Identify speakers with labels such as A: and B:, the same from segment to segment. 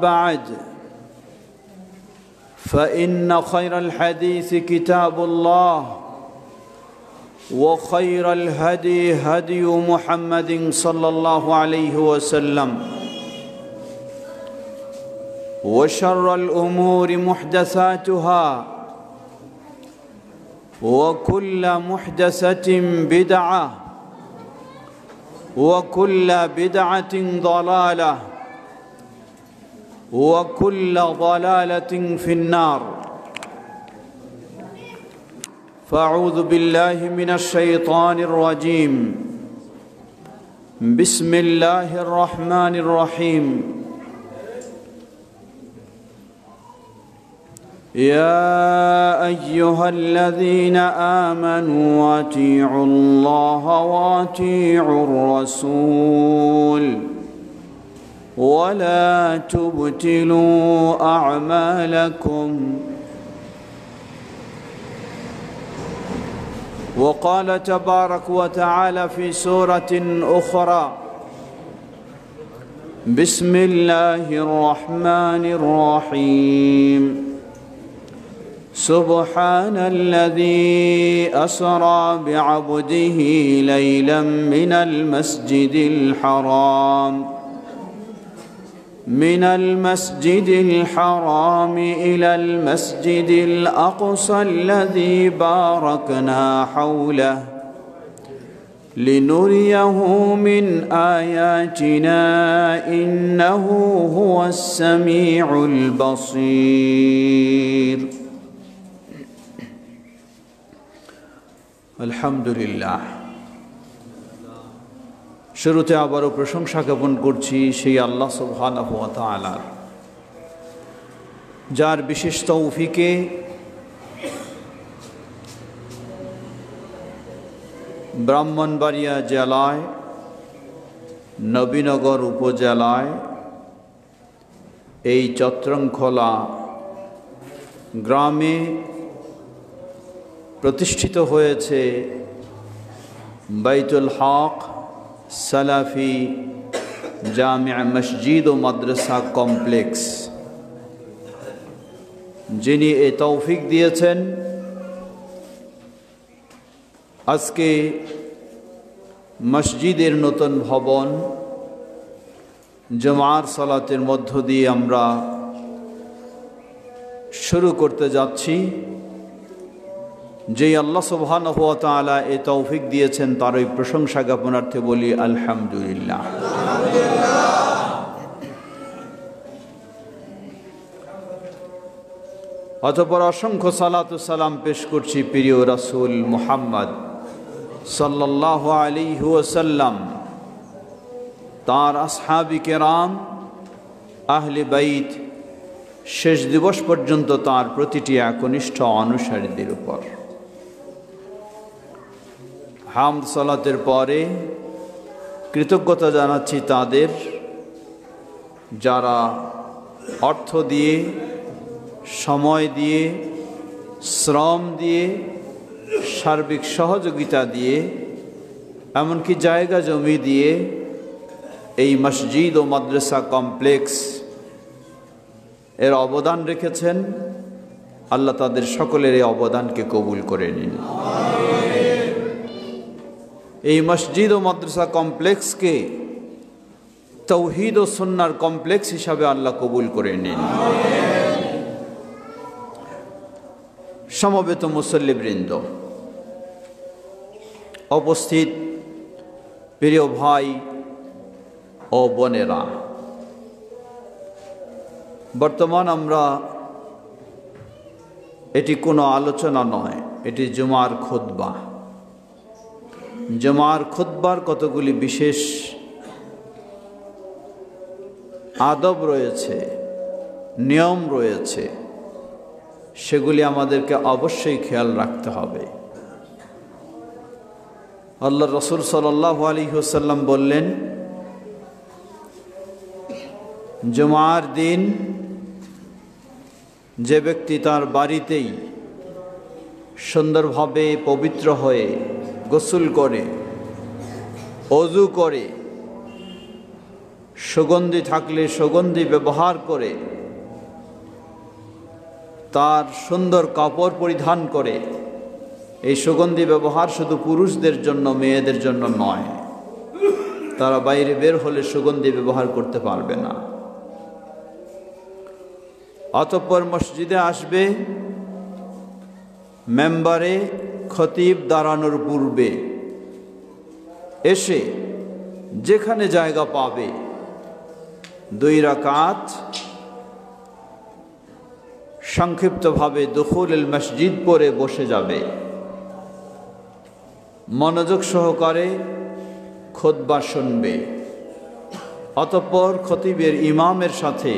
A: بعد فإن خير الحديث كتاب الله وخير الهدي هدي محمد صلى الله عليه وسلم وشر الأمور محدثاتها وكل محدثة بدعة وكل بدعة ضلالة وكل ضلالة في النار فأعوذ بالله من الشيطان الرجيم بسم الله الرحمن الرحيم يا أيها الذين آمنوا أطيعوا الله وأطيعوا الرسول ولا تبطلوا أعمالكم وقال تبارك وتعالى في سورة أخرى بسم الله الرحمن الرحيم سبحان الذي أسرى بعبده ليلا من المسجد الحرام إلى المسجد الأقصى الذي باركنا حوله لنريه من آياتنا إنه هو السميع البصير আলহামদুলিল্লাহ শুরুতে আবারও প্রশংসা জ্ঞাপন করছি সেই আল্লাহ সুবহানাহু ওয়া তাআলার, যার বিশেষ তৌফিকে ব্রাহ্মণবাড়িয়া জেলায় নবীনগর উপজেলায় এই চত্রংখোলা গ্রামে প্রতিষ্ঠিত হয়েছে বাইতুল হক সালাফি জামিয়া মসজিদ ও মাদ্রাসা কমপ্লেক্স। যিনি এই তৌফিক দিয়েছেন, আজকে মসজিদের নতুন ভবন জুমার সালাতের মধ্য দিয়ে আমরা শুরু করতে যাচ্ছি। যে আল্লাহ সুবহানাহু ওয়া তাআলা এই তৌফিক দিয়েছেন তার এই প্রশংসা জ্ঞাপনার্থে বলি আলহামদুলিল্লাহ। অতঃপর অসংখ্য সালাত ও সালাম পেশ করছি প্রিয় রাসূল মুহাম্মদ সাল্লাল্লাহু আলাইহি ওয়াসাল্লাম, তার আসহাবী কেরাম, আহলে বাইত, শেষ দিবস পর্যন্ত তার প্রতিটি একনিষ্ঠ অনুসারীদের উপর। হামদ সালাতের পরে কৃতজ্ঞতা জানাচ্ছি তাদের, যারা অর্থ দিয়ে, সময় দিয়ে, শ্রম দিয়ে, সার্বিক সহযোগিতা দিয়ে, এমনকি জায়গা জমি দিয়ে এই মসজিদ ও মাদ্রাসা কমপ্লেক্স এর অবদান রেখেছেন। আল্লাহ তাদের সকলের এই অবদানকে কবুল করে নিন। এই মসজিদ ও মাদ্রাসা কমপ্লেক্সকে তাওহীদ ও সুন্নাহর কমপ্লেক্স হিসাবে আল্লাহ কবুল করে নিন। সমবেত মুসল্লিবৃন্দ, উপস্থিত প্রিয় ভাই ও বোনেরা, বর্তমান আমরা, এটি কোনো আলোচনা নয়, এটি জুমার খুতবা। জুমার খুতবার কতগুলি বিশেষ আদব রয়েছে, নিয়ম রয়েছে, সেগুলি আমাদেরকে অবশ্যই খেয়াল রাখতে হবে। আল্লাহ রসুল সাল্লাল্লাহু আলাইহি ওয়াসাল্লাম বললেন, জুমার দিন যে ব্যক্তি তার বাড়িতেই সুন্দরভাবে পবিত্র হয়ে গোসল করে, অজু করে, সুগন্ধি থাকলে সুগন্ধি ব্যবহার করে, তার সুন্দর কাপড় পরিধান করে। এই সুগন্ধি ব্যবহার শুধু পুরুষদের জন্য, মেয়েদের জন্য নয়। তারা বাইরে বের হলে সুগন্ধি ব্যবহার করতে পারবে না। অতঃপর মসজিদে আসবে, মেম্বারে খতিব দাঁড়ানোর পূর্বে এসে যেখানে জায়গা পাবে 2 রাকাত সংক্ষিপ্তভাবে দুখুলুল মসজিদ পড়ে বসে যাবে। মনোযোগ সহকারে খুতবা শুনবে। অতঃপর খতিবের ইমামের সাথে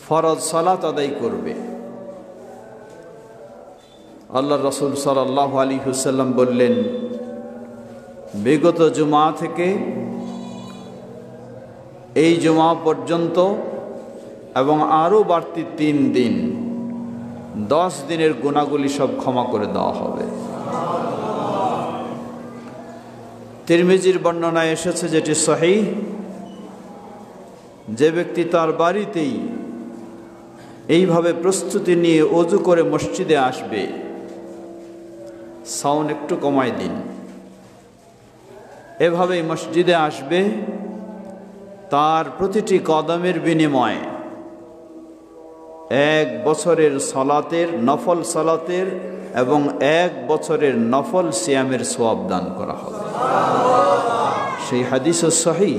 A: ফরজ সালাত আদায় করবে। আল্লাহর রাসূল সাল্লাল্লাহু আলাইহি ওয়াসাল্লাম বললেন, বিগত জুমা থেকে এই জুমা পর্যন্ত এবং আরও বাড়তি 3 দিন, 10 দিনের গুনাহগুলি সব ক্ষমা করে দেওয়া হবে। তিরমিজির বর্ণনায় এসেছে, যেটি সহিহ, যে ব্যক্তি তার বাড়িতেই এইভাবে প্রস্তুতি নিয়ে ওযু করে মসজিদে আসবে, সাউন্ড একটু কমায় দিন, এভাবেই মসজিদে আসবে, তার প্রতিটি কদমের বিনিময়ে 1 বছরের সালাতের, নফল সালাতের এবং 1 বছরের নফল সিয়ামের সওয়াব দান করা হবে। সেই হাদিস সহিহ।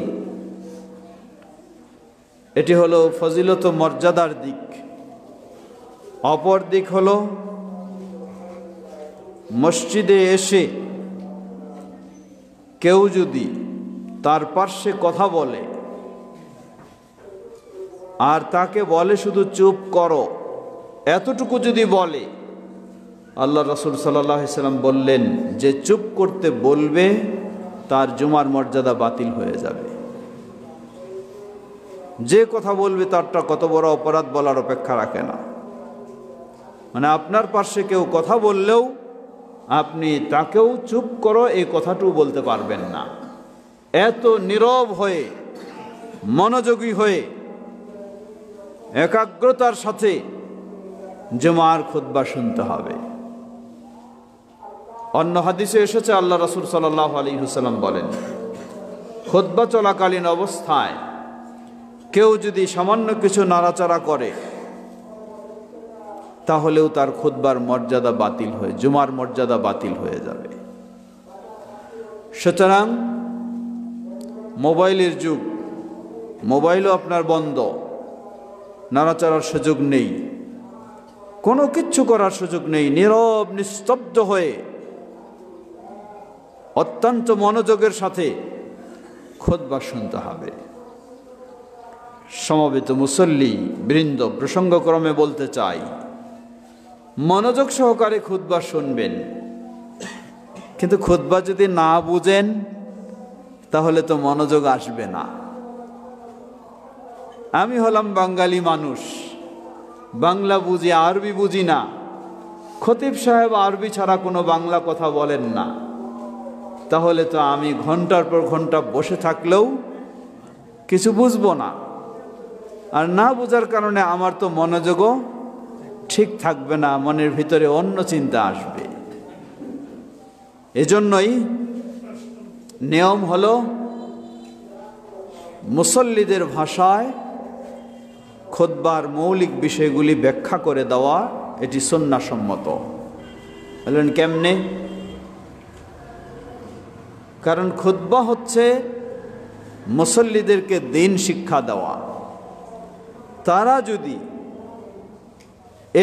A: এটি হলো ফজিলত ও মর্যাদার দিক। অপর দিক হলো মসজিদে এসে কেউ যদি তার পার্শ্বে কথা বলে আর তাকে বলে শুধু চুপ করো, এতটুকু যদি বলে, আল্লাহ রাসূল সাল্লাল্লাহু আলাইহি সাল্লাম বললেন যে চুপ করতে বলবে তার জুমার মর্যাদা বাতিল হয়ে যাবে। যে কথা বলবে তারটা কত বড় অপরাধ বলার অপেক্ষা রাখে না। মানে আপনার পাশে কেউ কথা বললেও আপনি তাকেও চুপ করো এই কথাটাও বলতে পারবেন না। এত নীরব হয়ে, মনোযোগী হয়ে, একাগ্রতার সাথে জুমার খুতবা শুনতে হবে। অন্য হাদিসে এসেছে, আল্লাহ রাসূল সাল্লাল্লাহু আলাইহি ওয়াসাল্লাম বলেন, খুতবা চলাকালীন অবস্থায় কেউ যদি সামান্য কিছু নাড়াচাড়া করে তাহলেও তার খুতবার মর্যাদা বাতিল হয়ে, জুমার মর্যাদা বাতিল হয়ে যাবে। সুতরাং মোবাইলের যুগ, মোবাইলও আপনার বন্ধ, নাড়াচাড়ার সুযোগ নেই, কোনো কিচ্ছু করার সুযোগ নেই। নীরব নিস্তব্ধ হয়ে অত্যন্ত মনোযোগের সাথে খুতবা শুনতে হবে। সমবেত মুসল্লি বৃন্দ, প্রসঙ্গক্রমে বলতে চাই, মনোযোগ সহকারে খুতবা শুনবেন, কিন্তু খুতবা যদি না বুঝেন তাহলে তো মনোযোগ আসবে না। আমি হলাম বাঙালি মানুষ, বাংলা বুঝি, আরবি বুঝি না। খতিব সাহেব আরবি ছাড়া কোনো বাংলা কথা বলেন না, তাহলে তো আমি ঘন্টার পর ঘন্টা বসে থাকলেও কিছু বুঝবো না। আর না বোঝার কারণে আমার তো মনোযোগও ঠিক থাকবে না, মনের ভিতরে অন্য চিন্তা আসবে। এজন্যই নিয়ম হলো মুসল্লিদের ভাষায় খুতবার মৌলিক বিষয়গুলি ব্যাখ্যা করে দেওয়া, এটি সুন্নাহসম্মত। বললেন কেমনে? কারণ খুতবা হচ্ছে মুসল্লিদেরকে দ্বীন শিক্ষা দেওয়া। তারা যদি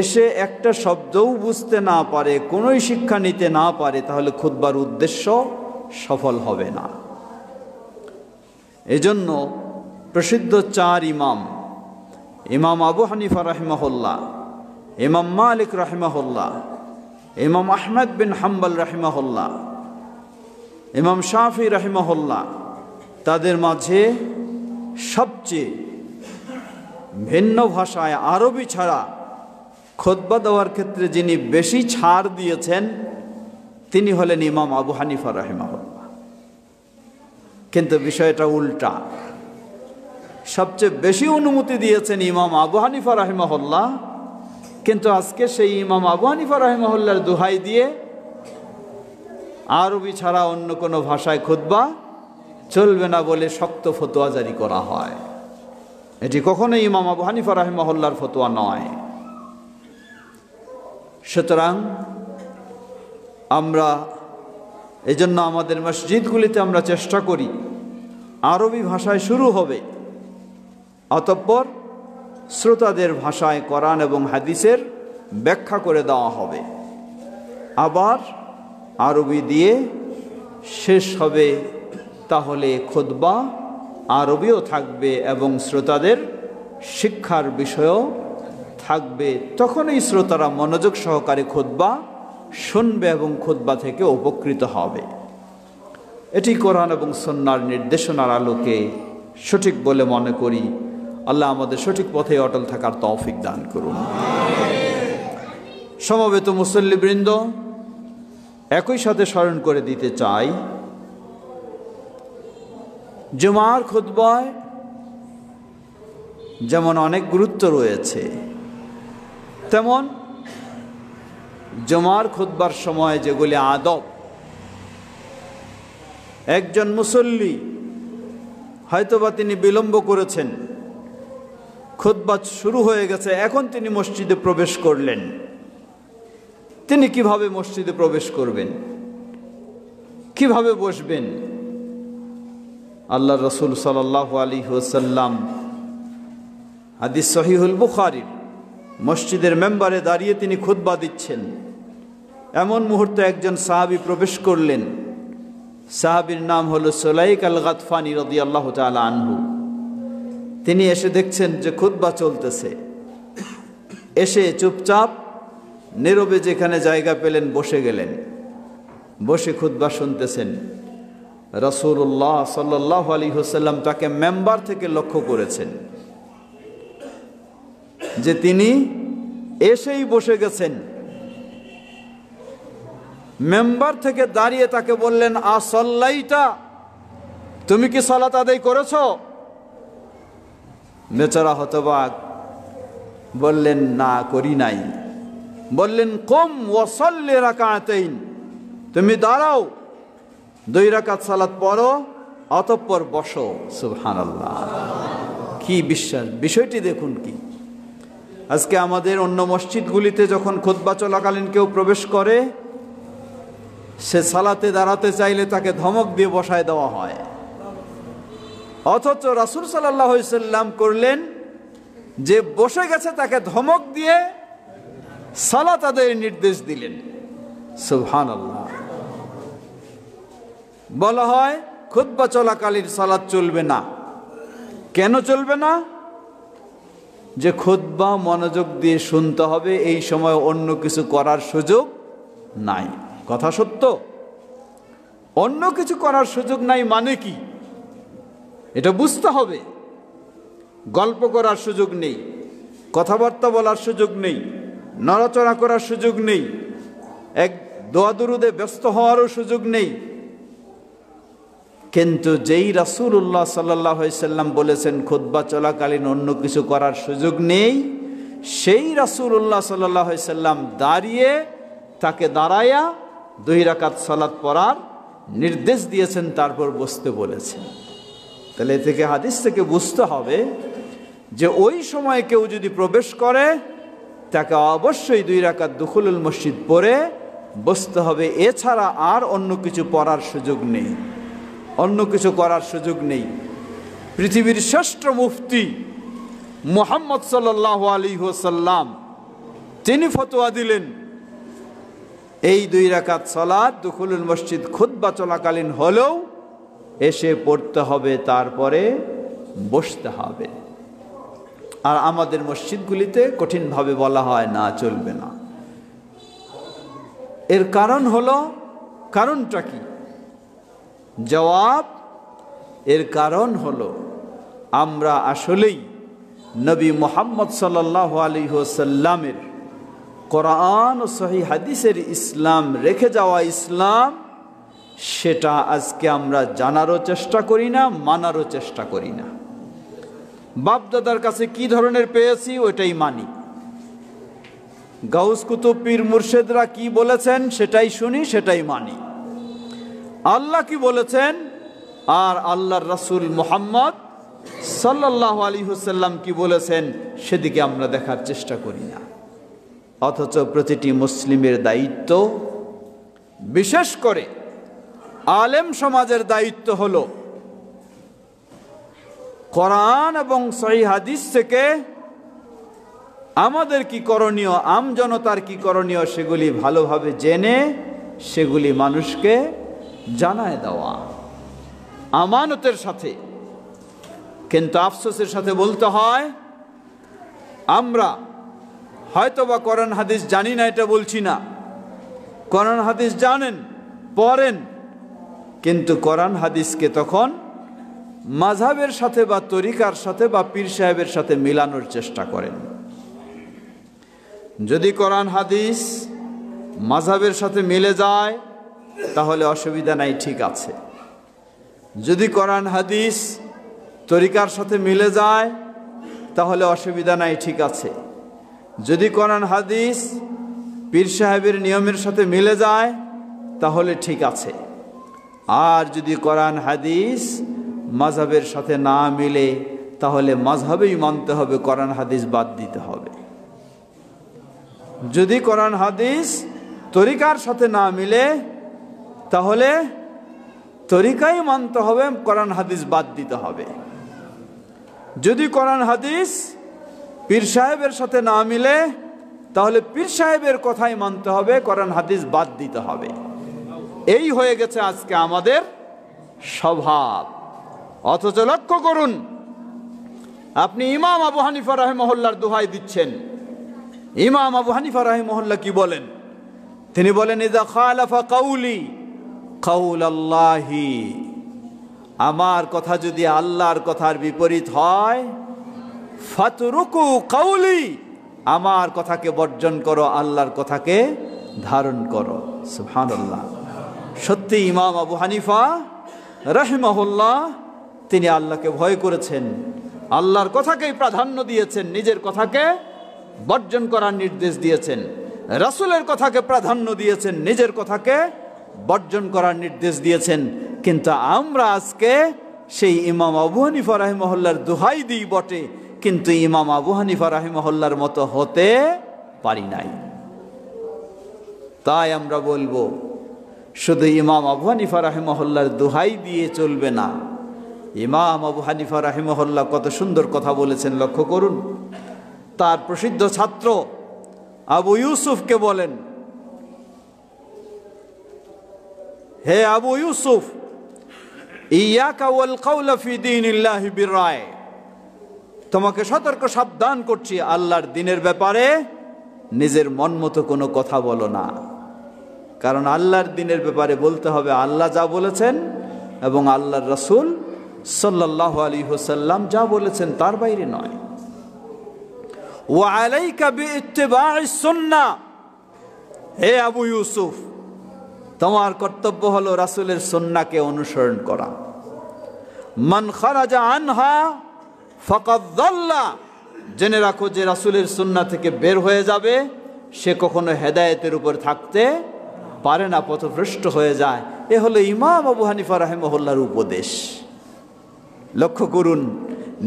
A: এসে একটা শব্দও বুঝতে না পারে, কোনোই শিক্ষা নিতে না পারে, তাহলে খুতবার উদ্দেশ্য সফল হবে না। এজন্য প্রসিদ্ধ 4 ইমাম, ইমাম আবু হানিফা রাহিমাহুল্লাহ, ইমাম মালিক রাহিমাহুল্লাহ, ইমাম আহমদ বিন হাম্বল রাহিমাহুল্লাহ, ইমাম শাফি রাহিমাহুল্লাহ, তাদের মাঝে সবচেয়ে ভিন্ন ভাষায় আরবি ছাড়া খুতবা দেওয়ার ক্ষেত্রে যিনি বেশি ছাড় দিয়েছেন তিনি হলেন ইমাম আবু হানিফা রাহিমাহুল্লাহ। কিন্তু বিষয়টা উল্টা। সবচেয়ে বেশি অনুমতি দিয়েছেন ইমাম আবু হানিফা রাহিমাহুল্লাহ, কিন্তু আজকে সেই ইমাম আবু হানিফা রাহিমাহুল্লাহর দোহাই দিয়ে আরবি ছাড়া অন্য কোনো ভাষায় খুতবা চলবে না বলে শক্ত ফতোয়া জারি করা হয়। এটি কখনোই ইমাম আবু হানিফা রাহিমাহুল্লাহর ফতোয়া নয়। সুতরাং আমরা এজন্য আমাদের মসজিদগুলিতে আমরা চেষ্টা করি আরবি ভাষায় শুরু হবে, অতঃপর শ্রোতাদের ভাষায় কোরআন এবং হাদিসের ব্যাখ্যা করে দেওয়া হবে, আবার আরবি দিয়ে শেষ হবে। তাহলে খুতবা আরবিও থাকবে এবং শ্রোতাদের শিক্ষার বিষয়ও থাকবে। তখনই শ্রোতারা মনোযোগ সহকারে খুতবা শুনবে এবং খুতবা থেকে উপকৃত হবে। এটি কোরআন এবং সুন্নাহর নির্দেশনার আলোকে সঠিক বলে মনে করি। আল্লাহ আমাদের সঠিক পথে অটল থাকার তৌফিক দান করুন। সমবেত মুসল্লিবৃন্দ, একই সাথে স্মরণ করে দিতে চাই, জুমার খুতবায় যেমন অনেক গুরুত্ব রয়েছে, তেমন জুমার খুতবার সময় যেগুলি আদব, একজন মুসল্লি হয়তোবা তিনি বিলম্ব করেছেন, খুতবা শুরু হয়ে গেছে, এখন তিনি মসজিদে প্রবেশ করলেন, তিনি কিভাবে মসজিদে প্রবেশ করবেন, কিভাবে বসবেন? আল্লাহ রসুল সাল্লাল্লাহু আলাইহি ওয়াসাল্লাম হাদিস সহিহুল বুখারীর মসজিদের মেম্বারে দাঁড়িয়ে তিনি খুতবা দিচ্ছেন। এমন মুহূর্তে একজন সাহাবী প্রবেশ করলেন। সাহাবীর নাম হলো সুলাইক আল গাতফানি রাদিয়াল্লাহু তাআলা আনহু। তিনি এসে দেখছেন যে খুতবা চলতেছে, এসে চুপচাপ নীরবে যেখানে জায়গা পেলেন বসে গেলেন, বসে খুতবা শুনতেছেন। রাসূলুল্লাহ সাল্লাল্লাহু আলাইহি ওয়াসাল্লাম তাকে মেম্বার থেকে লক্ষ্য করেছেন যে তিনি এসেই বসে গেছেন। মেম্বার থেকে দাঁড়িয়ে তাকে বললেন, আসল্লাইতা, তুমি কি সালাত আদায় করেছো? বেচারা হতবাক, বললেন না, করি নাই। বললেন, কুম ওয়াসাল্লি রাকাতাইন, তুমি দাঁড়াও, 2 রাকাত সালাত পড়ো, অতঃপর বসো। সুবহানাল্লাহ, কি বিশ্বাস! বিষয়টি দেখুন কি। আজকে আমাদের অন্য মসজিদগুলিতে যখন খুতবা চলাকালীন কেউ প্রবেশ করে, সে সালাতে দাঁড়াতে চাইলে তাকে ধমক দিয়ে বসায় দেওয়া হয়। অথচ রাসূল সাল্লাল্লাহু আলাইহি ওয়াসাল্লাম করলেন যে বসে গেছে তাকে ধমক দিয়ে সালাত আদায়ের নির্দেশ দিলেন। সুবহানাল্লাহ। বলা হয় খুতবা চলাকালীন সালাত চলবে না। কেন চলবে না? যে খুতবা মনোযোগ দিয়ে শুনতে হবে, এই সময় অন্য কিছু করার সুযোগ নাই। কথা সত্য। অন্য কিছু করার সুযোগ নাই মানে কি এটা বুঝতে হবে। গল্প করার সুযোগ নেই, কথাবার্তা বলার সুযোগ নেই, নড়াচড়া করার সুযোগ নেই, এক দোয়া দুরুদে ব্যস্ত হওয়ারও সুযোগ নেই। কিন্তু যেই রাসূলুল্লাহ সাল্লাল্লাহু আলাইহি সাল্লাম বলেছেন খুতবা চলাকালীন অন্য কিছু করার সুযোগ নেই, সেই রাসূলুল্লাহ সাল্লাল্লাহু আলাইহি সাল্লাম দাঁড়িয়ে তাকে দাঁড়ায়া 2 রাকাত সালাত পড়ার নির্দেশ দিয়েছেন, তারপর বসতে বলেছেন। তাহলে এ থেকে হাদিস থেকে বুঝতে হবে যে ওই সময় কেউ যদি প্রবেশ করে তাকে অবশ্যই 2 রাকাত দুখুলুল মসজিদ পড়ে বসতে হবে। এছাড়া আর অন্য কিছু পড়ার সুযোগ নেই, অন্য কিছু করার সুযোগ নেই। পৃথিবীর শ্রেষ্ঠ মুফতি মুহাম্মদ সাল্লাল্লাহু আলাইহি ওয়াসাল্লাম তিনি ফতোয়া দিলেন এই 2 রাকাত সালাত দুখুলুল মসজিদ খুতবা চলাকালীন হলেও এসে পড়তে হবে, তারপরে বসতে হবে। আর আমাদের মসজিদগুলিতে কঠিনভাবে বলা হয় না, চলবে না। এর কারণ হলো, কারণটা কি? জবাব, এর কারণ হলো আমরা আসলেই নবী মুহাম্মদ সাল্লাল্লাহু আলাইহি ওয়াসাল্লামের কোরআন ও সহিহ হাদিসের ইসলাম রেখে যাওয়া ইসলাম সেটা আজকে আমরা জানারও চেষ্টা করি না, মানারও চেষ্টা করি না। বাপদাদার কাছে কি ধরনের পেয়েছি ওইটাই মানি। গাউস কুতুব পীর মুর্শেদরা কি বলেছেন সেটাই শুনি, সেটাই মানি। আল্লাহ কি বলেছেন আর আল্লাহর রাসূল মুহাম্মদ সাল্লাল্লাহু আলাইহি ওয়াসাল্লাম কি বলেছেন সেদিকে আমরা দেখার চেষ্টা করি না। অথচ প্রতিটি মুসলিমের দায়িত্ব, বিশেষ করে আলেম সমাজের দায়িত্ব হলো কোরআন এবং সহিহ হাদিস থেকে আমাদের কি করণীয়, আমজনতার কি করণীয় সেগুলি ভালোভাবে জেনে সেগুলি মানুষকে জানায় দেওয়া আমানতের সাথে। কিন্তু আফসোসের সাথে বলতে হয়, আমরা হয়তোবা কোরআন হাদিস জানি না, এটা বলছি না, কোরআন হাদিস জানেন, পড়েন, কিন্তু কোরআন হাদিসকে তখন মাযহাবের সাথে বা তরিকার সাথে বা পীর সাহেবের সাথে মিলানোর চেষ্টা করেন। যদি কোরআন হাদিস মাযহাবের সাথে মিলে যায় তাহলে অসুবিধা নাই, ঠিক আছে। যদি কোরআন হাদিস তরিকার সাথে মিলে যায় তাহলে অসুবিধা নাই, ঠিক আছে। যদি কোরআন হাদিস পীর সাহেবের নিয়মের সাথে মিলে যায় তাহলে ঠিক আছে। আর যদি কোরআন হাদিস মাযহাবের সাথে না মিলে তাহলে মাযহাবেই মানতে হবে, কোরআন হাদিস বাদ দিতে হবে। যদি কোরআন হাদিস তরিকার সাথে না মিলে তাহলে তরিকাই মানতে হবে, কোরআন হাদিস বাদ দিতে হবে। যদি কোরআন হাদিস পীর সাহেবের সাথে না মিলে তাহলে পীর সাহেবের কথাই মানতে হবে, কোরআন হাদিস বাদ দিতে হবে। এই হয়ে গেছে আজকে আমাদের স্বভাব। অথচ লক্ষ্য করুন, আপনি ইমাম আবু হানিফা রাহিমাহুল্লাহর দোহাই দিচ্ছেন। ইমাম আবু হানিফা রাহিমাহুল্লাহ কি বলেন? তিনি বলেন, ইযা খালাফা কাউলি কাউলাল্লাহি, আমার কথা যদি আল্লাহর কথার বিপরীত হয়, ফাতরুকু কাউলি, আমার কথাকে বর্জন করো, আল্লাহর কথাকে ধারণ করো। সুবহানাল্লাহ। সত্যি ইমাম আবু হানিফা রাহিমাহুল্লাহ তিনি আল্লাহকে ভয় করেছেন, আল্লাহর কথাকেই প্রাধান্য দিয়েছেন, নিজের কথাকে বর্জন করার নির্দেশ দিয়েছেন, রাসূলের কথাকে প্রাধান্য দিয়েছেন, নিজের কথাকে বর্জন করার নির্দেশ দিয়েছেন। কিন্তু আমরা আজকে সেই ইমাম আবু হানিফা রাহিমাহুল্লাহর দোহাই দিই বটে, কিন্তু ইমাম আবু হানিফা রাহিমাহুল্লাহর মতো হতে পারি নাই। তাই আমরা বলবো, শুধু ইমাম আবু হানিফা রাহিমাহুল্লাহর দোহাই দিয়ে চলবে না। ইমাম আবু হানিফা রাহিমাহুল্লাহ কত সুন্দর কথা বলেছেন, লক্ষ্য করুন। তার প্রসিদ্ধ ছাত্র আবু ইউসুফকে বলেন, হে আবু ইউসুফ, ইয়াকা ওয়াল কাওলা ফি দীনিল্লাহি বিররায়, তোমাকে সতর্ক সাবধান করছি, আল্লাহর দ্বীনের ব্যাপারে নিজের মন মতো কোনো কথা বলো না। কারণ আল্লাহর দ্বীনের ব্যাপারে বলতে হবে আল্লাহ যা বলেছেন এবং আল্লাহর রাসূল সাল্লাল্লাহু আলাইহি ওয়াসাল্লাম যা বলেছেন তার বাইরে নয়। ওয়া আলাইকা বিইত্তিবা'ইস সুন্নাহ, হে আবু ইউসুফ, তোমার কর্তব্য হলো রাসূলের সুন্নাহকে অনুসরণ করা। মান খারাজা আনহা ফাকাদ যাল্লা, জেনে রাখো যে রাসূলের সুন্নাহ থেকে বের হয়ে যাবে সে কখনো হেদায়েতের উপর থাকতে পারে না, পথভ্রষ্ট হয়ে যায়। এ হলো ইমাম আবু হানিফা রাহিমাহুল্লাহর উপদেশ। লক্ষ্য করুন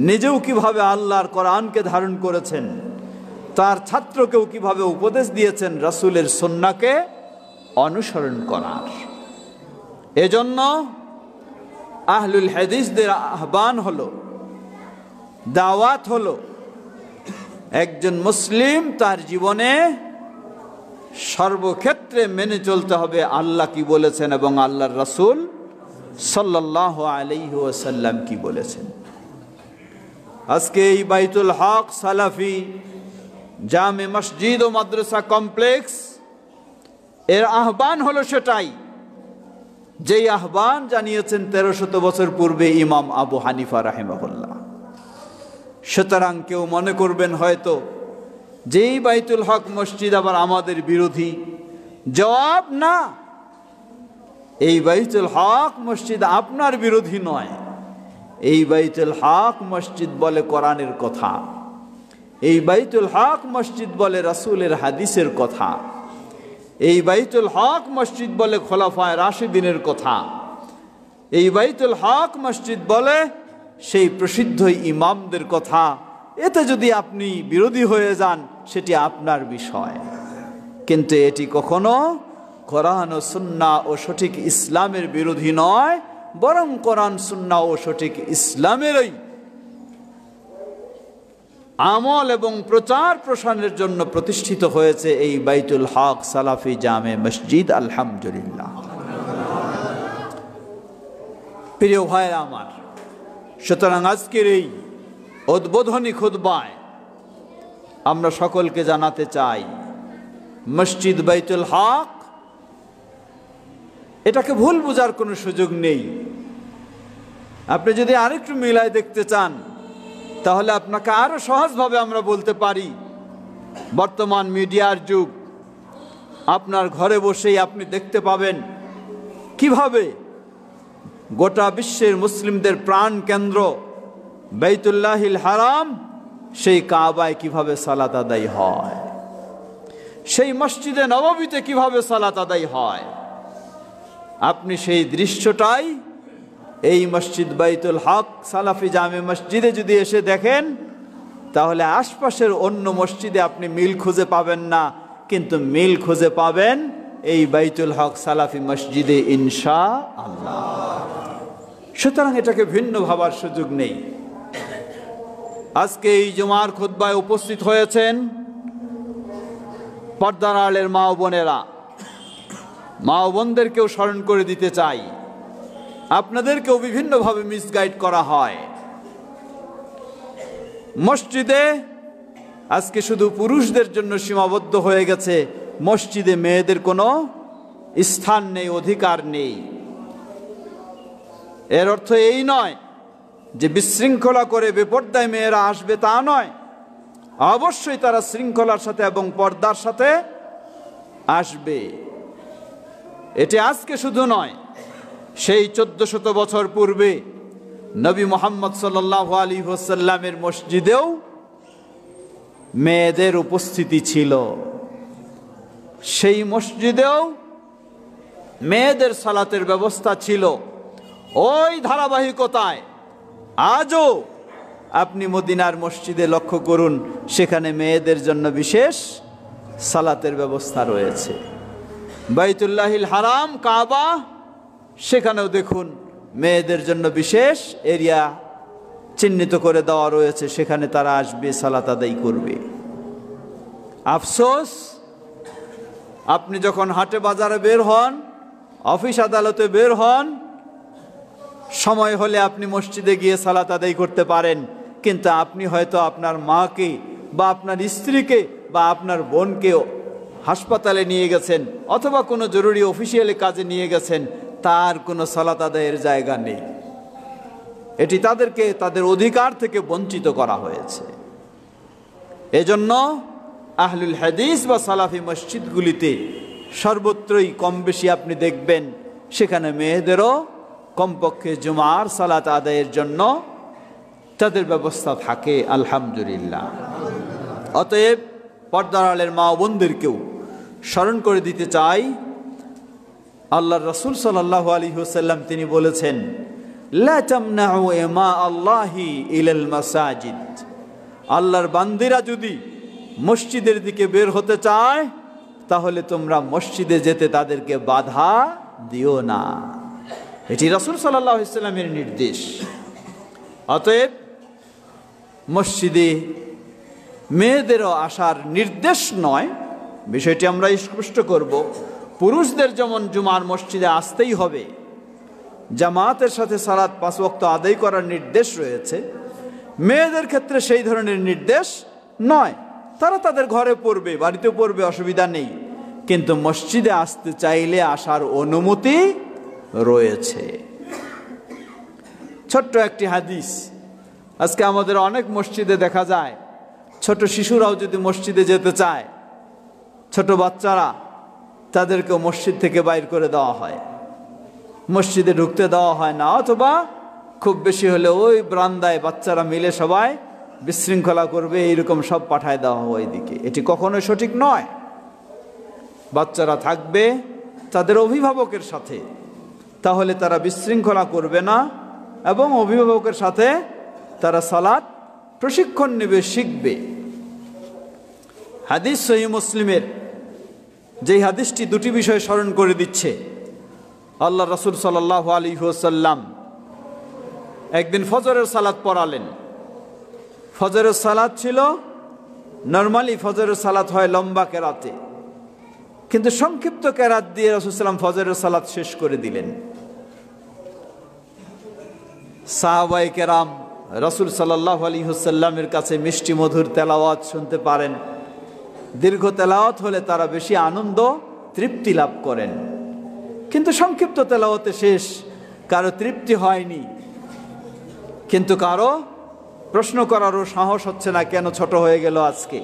A: নিজেও কিভাবে আল্লাহর কোরআনকে ধারণ করেছেন, তার ছাত্রকেও কিভাবে উপদেশ দিয়েছেন রাসূলের সুন্নাহকে অনুসরণ করার। এজন্য আহলুল হাদিসদের আহ্বান হলো, দাওয়াত হলো, একজন মুসলিম তার জীবনে সর্বক্ষেত্রে মেনে চলতে হবে আল্লাহ কি বলেছেন এবং আল্লাহর রাসূল সাল্লাল্লাহু আলাইহি ওয়াসাল্লাম কি বলেছেন। আজকে এই বাইতুল হক সালাফি জামে মসজিদ ও মাদ্রাসা কমপ্লেক্স এর আহ্বান হলো সেটাই, যেই আহ্বান জানিয়েছেন 1300 বছর পূর্বে ইমাম আবু হানিফা রাহিমাহুল্লাহ। সুতরাং কেউ মনে করবেন হয়তো যেই বাইতুল হক মসজিদ আবার আমাদের বিরোধী। জবাব না, এই বাইতুল হক মসজিদ আপনার বিরোধী নয়। এই বাইতুল হক মসজিদ বলে কোরআনের কথা, এই বাইতুল হক মসজিদ বলে রাসূলের হাদিসের কথা, এই বাইতুল হক মসজিদ বলে খোলাফায়ে রাশিদিনের কথা, এই বাইতুল হক মসজিদ বলে সেই প্রসিদ্ধ ইমামদের কথা। এতে যদি আপনি বিরোধী হয়ে যান সেটি আপনার বিষয়, কিন্তু এটি কখনো কোরআন ও সুন্নাহ ও সঠিক ইসলামের বিরোধী নয়, বরং কোরআন সুন্নাহ ও সঠিক ইসলামেরই আমল এবং প্রচার প্রসারের জন্য প্রতিষ্ঠিত হয়েছে এই বাইতুল হক সালাফি জামে মসজিদ। আলহামদুলিল্লাহ। প্রিয় ভাইরা আমার, সুতরাং আজকের এই উদ্বোধনী খুতবায় আমরা সকলকে জানাতে চাই, মসজিদ বাইতুল হক এটাকে ভুল বোঝার কোনো সুযোগ নেই। আপনি যদি আরেকটু মিলায় দেখতে চান তাহলে আপনাকে আরো সহজভাবে আমরা বলতে পারি, বর্তমান মিডিয়ার যুগ, আপনার ঘরে বসেই আপনি দেখতে পাবেন কিভাবে গোটা বিশ্বের মুসলিমদের প্রাণ কেন্দ্র বাইতুল্লাহিল হারাম, সেই কাবায় কিভাবে সালাত আদায় হয়, সেই মসজিদে নববীতে কিভাবে সালাত আদায় হয়। আপনি সেই দৃশ্যটাই এই মসজিদ বাইতুল হক সালাফি জামে মসজিদে যদি এসে দেখেন তাহলে আশপাশের অন্য মসজিদে আপনি মিল খুঁজে পাবেন না, কিন্তু মিল খুঁজে পাবেন এই বাইতুল হক সালাফি মসজিদে ইনশাআল্লাহ। সুতরাং এটাকে ভিন্ন ভাবার সুযোগ নেই। আজকে এই জুমার খুতবায় উপস্থিত হয়েছেন পর্দার আড়ালের মা ও বোনেরা। মা ও বোনদেরকেও স্মরণ করে দিতে চাই, আপনাদেরকেও বিভিন্নভাবে মিসগাইড করা হয়। মসজিদে আজকে শুধু পুরুষদের জন্য সীমাবদ্ধ হয়ে গেছে, মসজিদে মেয়েদের কোনো স্থান নেই, অধিকার নেই। এর অর্থ এই নয় যে বিশৃঙ্খলা করে বেপর্দায় মেয়েরা আসবে, তা নয়। অবশ্যই তারা শৃঙ্খলার সাথে এবং পর্দার সাথে আসবে। এটি আজকে শুধু নয়, সেই 1400 বছর পূর্বে নবী মুহাম্মদ সাল্লাল্লাহু আলাইহি ওয়াসাল্লামের মসজিদেও মেয়েদের উপস্থিতি ছিল। সেই মসজিদেও মেয়েদের সালাতের ব্যবস্থা ছিল। ওই ধারাবাহিকতায় আজও আপনি মদিনার মসজিদে লক্ষ্য করুন, সেখানে মেয়েদের জন্য বিশেষ সালাতের ব্যবস্থা রয়েছে। বাইতুল্লাহিল হারাম কাবা, সেখানেও দেখুন মেয়েদের জন্য বিশেষ এরিয়া চিহ্নিত করে দেওয়া রয়েছে, সেখানে তারা আসবে, সালাত আদায় করবে। আফসোস, আপনি যখন হাটে বাজারে বের হন, অফিস আদালতে বের হন, সময় হলে আপনি মসজিদে গিয়ে সালাত আদায় করতে পারেন, কিন্তু আপনি হয়তো আপনার মাকে বা আপনার স্ত্রীকে বা আপনার বোনকে হাসপাতালে নিয়ে গেছেন অথবা কোনো জরুরি অফিসিয়ালি কাজে নিয়ে গেছেন, তার কোনো সালাত আদায়ের জায়গা নেই। এটি তাদেরকে তাদের অধিকার থেকে বঞ্চিত করা হয়েছে। এজন্য আহলুল হাদিস বা সালাফি মসজিদগুলিতে সর্বত্রই কম বেশি আপনি দেখবেন সেখানে মেয়েদেরও কমপক্ষে জুমার সালাত আদায়ের জন্য তাদের ব্যবস্থা থাকে। আলহামদুলিল্লাহ। অতএব পর্দার আড়ালের মা ও বোনদেরকেও স্মরণ করে দিতে চাই, আল্লাহর রাসূল সাল্লাল্লাহু আলাইহি ওয়াসাল্লাম তিনি বলেছেন, লা তামনাউ ইমা আল্লাহি ইলাল মাসাজিদ। আল্লাহর বান্দিরা যদি মসজিদের দিকে বের হতে চায় তাহলে তোমরা মসজিদে যেতে তাদেরকে বাধা দিও না। এটি রাসূল সাল্লাল্লাহু আলাইহি ওয়াসাল্লামের নির্দেশ। অতএব মসজিদে মেয়েদেরও আসার নির্দেশ নয়, বিষয়টি আমরা স্পষ্ট করব। পুরুষদের যেমন জুমার মসজিদে আসতেই হবে, জামাতের সাথে সালাত 5 ওয়াক্ত আদায় করার নির্দেশ রয়েছে, মেয়েদের ক্ষেত্রে সেই ধরনের নির্দেশ নয়। তারা তাদের ঘরে পড়বে, বাড়িতে পড়বে, অসুবিধা নেই, কিন্তু মসজিদে আসতে চাইলে আসার অনুমতি রয়েছে। ছোট্ট একটি হাদিস, আজকে আমাদের অনেক মসজিদে দেখা যায় ছোট শিশুরাও যদি মসজিদে যেতে চায়, ছোট বাচ্চারা, তাদেরকেও মসজিদ থেকে বাইর করে দেওয়া হয়। মসজিদে ঢুকতে দেওয়া হয় না, অথবা খুব বেশি হলে ওই বারান্দায় বাচ্চারা মিলে সবাই বিশৃঙ্খলা করবে, এইরকম সব পাঠায় দেওয়া হয় ওইদিকে। এটি কখনোই সঠিক নয়। বাচ্চারা থাকবে তাদের অভিভাবকের সাথে, তাহলে তারা বিশৃঙ্খলা করবে না এবং অভিভাবকের সাথে তারা সালাত প্রশিক্ষণ নেবে, শিখবে। হাদিস সহিহ মুসলিমের যেই হাদিসটি দুটি বিষয় স্মরণ করে দিচ্ছে। আল্লাহ রাসূল সাল্লাল্লাহু আলাইহি ওয়াসাল্লাম একদিন ফজরের সালাত পড়ালেন। ফজরের সালাত ছিল, নরমালি ফজরের সালাত হয় লম্বা কেরাতে, কিন্তু সংক্ষিপ্ত কেরাত দিয়ে রাসূল সাল্লাম ফজরের সালাত শেষ করে দিলেন। সাহাবায়ে কেরাম রাসূল সাল্লাল্লাহু আলাইহি ওয়াসাল্লামের কাছে মিষ্টি মধুর তেলাওয়াত শুনতে পারেন। দীর্ঘ তেলাওয়াত হলে তারা বেশি আনন্দ তৃপ্তি লাভ করেন, কিন্তু সংক্ষিপ্ত তেলাওয়াতে শেষ, কারো তৃপ্তি হয়নি। কিন্তু কারো প্রশ্ন করারও সাহস হচ্ছে না, কেন ছোট হয়ে গেল আজকে।